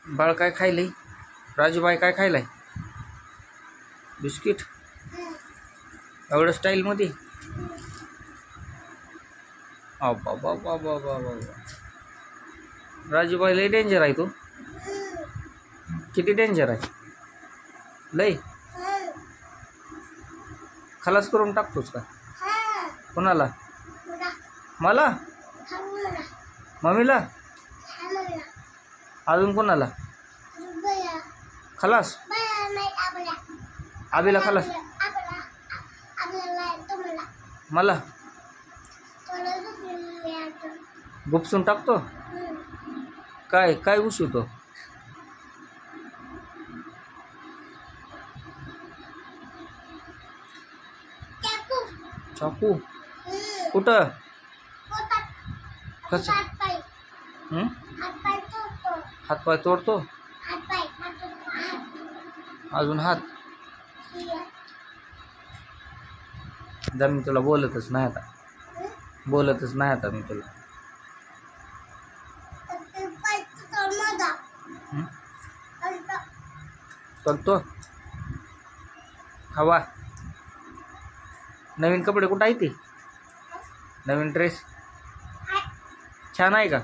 बाळ काय खायलंय? राजूबाई काय खायलाय? बिस्किट एवढं स्टाईलमध्ये? बाबा बाबा बाबा, राजूबाई लय डेंजर आहे. तू किती डेंजर आहे? लय खलास करून टाकतोच का? कोणाला? मला? मम्मीला? अजून कोणाला खलास? आबीला खलास? मला गुपसून टाकतो? काय काय घुसवतो? चाकू? कुठं? कसं? हातपाय तोडतो? अजून हात? जर मी तुला बोलतच नाही आता, बोलतच नाही आता मी तुला. करतो खावा. नवीन कपडे कुठं आहे? ते नवीन ड्रेस छान आहे का?